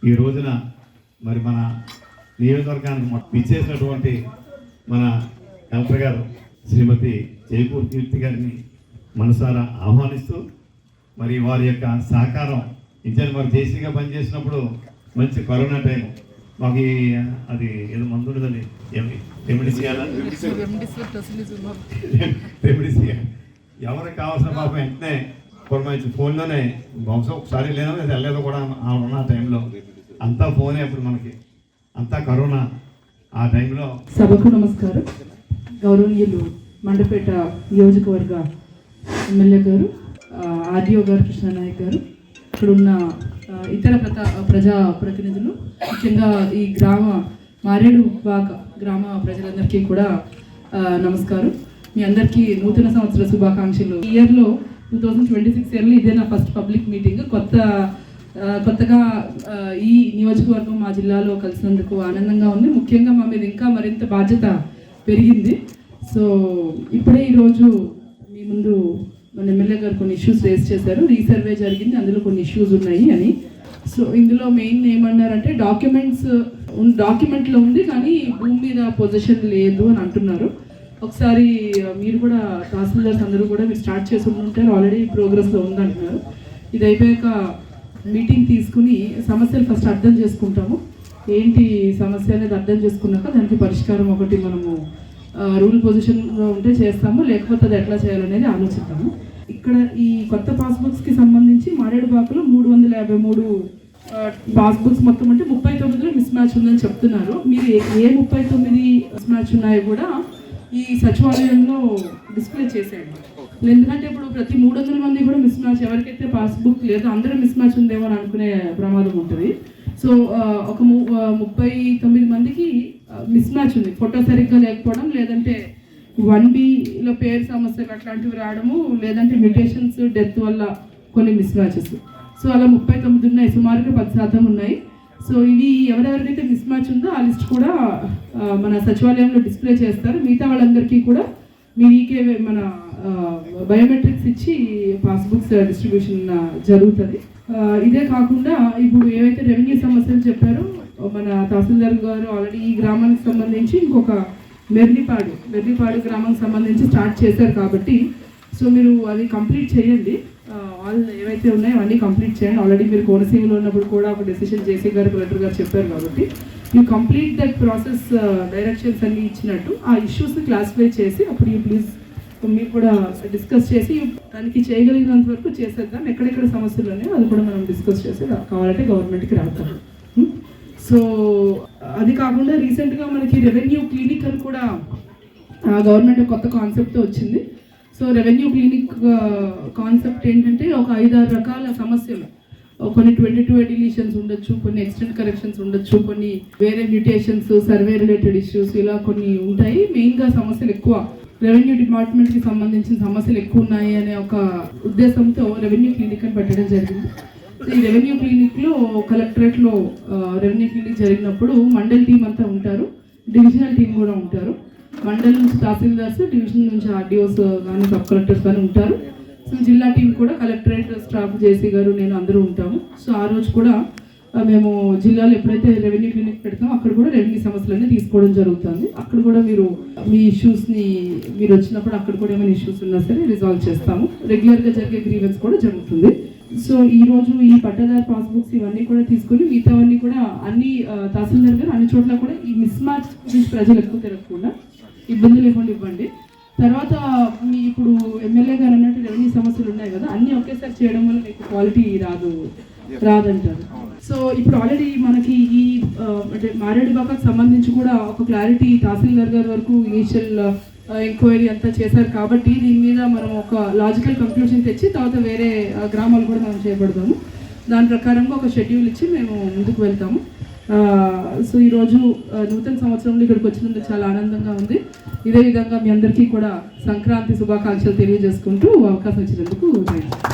ఈ రోజున మరి మన నియోజకవర్గానికి పిచ్చేసినటువంటి మన కలెక్టర్ గారు శ్రీమతి జైపూర్ కీర్తి గారిని మనసారా ఆహ్వానిస్తూ మరి వారి యొక్క సహకారం ఇచ్చారు. మరి జేసీగా పనిచేసినప్పుడు మంచి కరోనా టైం మాకు అది ఏదో మందు ఉండదండి, రెమెడిసియా ఎవరికి కావాల్సిన పాపం వెంటనే మంచి ఫోన్లోనే బహుశా ఒకసారి లేదా వెళ్ళలేదు కూడా ఉన్న టైంలో అంతా ఫోనే. అప్పుడు మనకి అంతా కరోనా ఆ టైంలో. సభకు నమస్కారం. గౌరవనీయులు మండపేట నియోజకవర్గ ఎమ్మెల్యే గారు, ఆర్డీఓ గారు, కృష్ణానాయక్ గారు, ఇక్కడున్న ఇతర ప్రజా ప్రతినిధులు, ముఖ్యంగా ఈ మారేడువాక గ్రామ ప్రజలందరికీ కూడా నమస్కారం. మీ అందరికీ నూతన సంవత్సర శుభాకాంక్షలు. ఈ ఇయర్లో 2026 ఇయర్లో ఇదే నా ఫస్ట్ పబ్లిక్ మీటింగ్. కొత్తగా ఈ నియోజకవర్గం మా జిల్లాలో కలిసినందుకు ఆనందంగా ఉంది. ముఖ్యంగా మా మీద ఇంకా మరింత బాధ్యత పెరిగింది. సో ఇప్పుడే ఈరోజు మీ ముందు మన ఎమ్మెల్యే గారు కొన్ని ఇష్యూస్ రేస్ చేశారు. రీసర్వే జరిగింది, అందులో కొన్ని ఇష్యూస్ ఉన్నాయి అని. సో ఇందులో మెయిన్ ఏమన్నారంటే డాక్యుమెంట్లో ఉంది కానీ భూమి మీద పొజిషన్ లేదు అని అంటున్నారు. ఒకసారి మీరు కూడా తహసీల్దార్స్ అందరూ కూడా మీరు స్టార్ట్ చేసి ఉంటారు, ఆల్రెడీ ప్రోగ్రెస్లో ఉందంటున్నారు. ఇది అయిపోయాక మీటింగ్ తీసుకుని సమస్యలు ఫస్ట్ అర్థం చేసుకుంటాము. ఏంటి సమస్య అనేది అర్థం చేసుకున్నాక దానికి పరిష్కారం ఒకటి మనము రూల్ పొజిషన్లో ఉంటే చేస్తాము, లేకపోతే అది ఎట్లా చేయాలనేది ఆలోచిస్తాము. ఇక్కడ ఈ కొత్త పాస్బుక్స్కి సంబంధించి మారేడుపాకలో 353 పాస్బుక్స్ మొత్తం అంటే 39లో మిస్ మ్యాచ్ ఉందని చెప్తున్నారు. మీరు ఏ 39 మిస్ మ్యాచ్ ఉన్నాయో కూడా ఈ సచివాలయంలో డిస్ప్లే చేసేయండి. ఎందుకంటే ఇప్పుడు ప్రతి 300 మంది కూడా మిస్ మ్యాచ్, ఎవరికైతే పాస్బుక్ లేదో అందరూ మిస్ మ్యాచ్ ఉందేమో అని అనుకునే ప్రమాదం ఉంటుంది. సో ఒక 39 మందికి మిస్ మ్యాచ్ ఉంది, ఫోటో సరిగ్గా లేకపోవడం, లేదంటే 1Bలో పేరు సమస్యలు అట్లాంటివి రావడము, లేదంటే మ్యూటేషన్స్, డెత్ వల్ల కొన్ని మిస్ మ్యాచెస్. సో అలా 39 ఉన్నాయి, సుమారుగా 10% ఉన్నాయి. సో ఇవి ఎవరెవరికైతే మిస్ మ్యాచ్ ఉందో ఆ లిస్ట్ కూడా మన సచివాలయంలో డిస్ప్లే చేస్తారు. మిగతా వాళ్ళందరికీ కూడా మీకే మన బయోమెట్రిక్స్ ఇచ్చి పాస్బుక్స్ డిస్ట్రిబ్యూషన్ జరుగుతుంది. ఇదే కాకుండా ఇప్పుడు ఏవైతే రెవెన్యూ సమస్యలు చెప్పారో మన తహసీల్దార్ గారు ఆల్రెడీ ఈ గ్రామానికి సంబంధించి ఇంకొక మెర్నిపాడు గ్రామానికి సంబంధించి స్టార్ట్ చేశారు. కాబట్టి సో మీరు అది కంప్లీట్ చేయండి. వాళ్ళు ఏవైతే ఉన్నాయో అన్నీ కంప్లీట్ చేయండి. ఆల్రెడీ మీరు కోనసీమలో ఉన్నప్పుడు కూడా ఒక డెసిషన్ జేసీ గారు, కలెక్టర్ గారు చెప్పారు. కాబట్టి you complete that process, directions అన్నీ ఇచ్చినట్టు ఆ ఇష్యూస్ని క్లాసిఫై చేసి అప్పుడు యూ ప్లీజ్ మీరు కూడా డిస్కస్ చేసి దానికి చేయగలిగినంత వరకు చేసేద్దాం. ఎక్కడెక్కడ సమస్యలు ఉన్నాయో అది కూడా మనం డిస్కస్ చేసి కావాలంటే గవర్నమెంట్కి రాద్దాం. సో అది కాకుండా రీసెంట్గా మనకి రెవెన్యూ క్లినిక్ అని కూడా గవర్నమెంట్ కొత్త కాన్సెప్ట్ వచ్చింది. సో రెవెన్యూ క్లినిక్ కాన్సెప్ట్ ఏంటంటే ఒక 5-6 రకాల సమస్యలు, కొన్ని 22 డిలీషన్స్ ఉండొచ్చు, కొన్ని ఎక్స్టెంట్ కరెక్షన్స్ ఉండొచ్చు, కొన్ని వేరే మ్యూటేషన్స్, సర్వే రిలేటెడ్ ఇష్యూస్, ఇలా కొన్ని ఉంటాయి. మెయిన్గా సమస్యలు ఎక్కువ రెవెన్యూ డిపార్ట్మెంట్కి సంబంధించిన సమస్యలు ఎక్కువ ఉన్నాయి అనే ఒక ఉద్దేశంతో రెవెన్యూ క్లినిక్ అని పెట్టడం జరిగింది. ఈ రెవెన్యూ క్లినిక్లో కలెక్టరేట్లో రెవెన్యూ క్లినిక్ జరిగినప్పుడు మండల్ టీం అంతా ఉంటారు, డివిజనల్ టీం కూడా ఉంటారు. మండల్ నుంచి తహసీల్దార్స్, డివిజన్ నుంచి ఆర్డీఓస్ కానీ సబ్ కలెక్టర్స్ కానీ ఉంటారు. సో జిల్లా టీం కూడా కలెక్టరేట్ స్టాఫ్, జేసీ గారు, నేను అందరూ ఉంటాము. సో ఆ రోజు కూడా మేము జిల్లాలో ఎప్పుడైతే రెవెన్యూ క్లినిక్ పెడతామో అక్కడ కూడా రెవెన్యూ సమస్యలన్నీ తీసుకోవడం జరుగుతుంది. అక్కడ కూడా మీరు మీ ఇష్యూస్ని మీరు వచ్చినప్పుడు అక్కడ కూడా ఏమైనా ఇష్యూస్ ఉన్నా సరే రిజాల్వ్ చేస్తాము. రెగ్యులర్గా జరిగే గ్రీవెన్స్ కూడా జరుగుతుంది. సో ఈరోజు ఈ పట్టాదారు పాస్బుక్స్ ఇవన్నీ కూడా తీసుకొని మిగతావన్నీ కూడా అన్ని తహసీల్దార్ గారు అన్ని చోట్ల కూడా ఈ మిస్ మ్యాచ్ గురించి ప్రజలు ఎక్కువ తిరగకుండా ఇబ్బంది లేకుండా ఇవ్వండి. తర్వాత మీ ఇప్పుడు ఎమ్మెల్యే గారు అన్నట్టు రెవెన్యూ సమస్యలు ఉన్నాయి కదా, అన్నీ ఒకేసారి చేయడం వల్ల మీకు క్వాలిటీ రాదంటారు. సో ఇప్పుడు ఆల్రెడీ మనకి ఈ అంటే మారేడుపాకకు సంబంధించి కూడా ఒక క్లారిటీ తహసీల్దార్ గారి వరకు ఇనీషియల్ ఎంక్వైరీ అంతా చేశారు. కాబట్టి దీని మీద మనం ఒక లాజికల్ కంక్లూజన్ తెచ్చి తర్వాత వేరే గ్రామాలు కూడా మనం చేపడతాము. దాని ప్రకారంగా ఒక షెడ్యూల్ ఇచ్చి మేము ముందుకు వెళ్తాము. సో ఈరోజు నూతన సంవత్సరంలో ఇక్కడికి వచ్చినందుకు చాలా ఆనందంగా ఉంది. ఇదే విధంగా మీ అందరికీ కూడా సంక్రాంతి శుభాకాంక్షలు తెలియజేసుకుంటూ అవకాశం ఇచ్చినందుకు థ్యాంక్ యూ.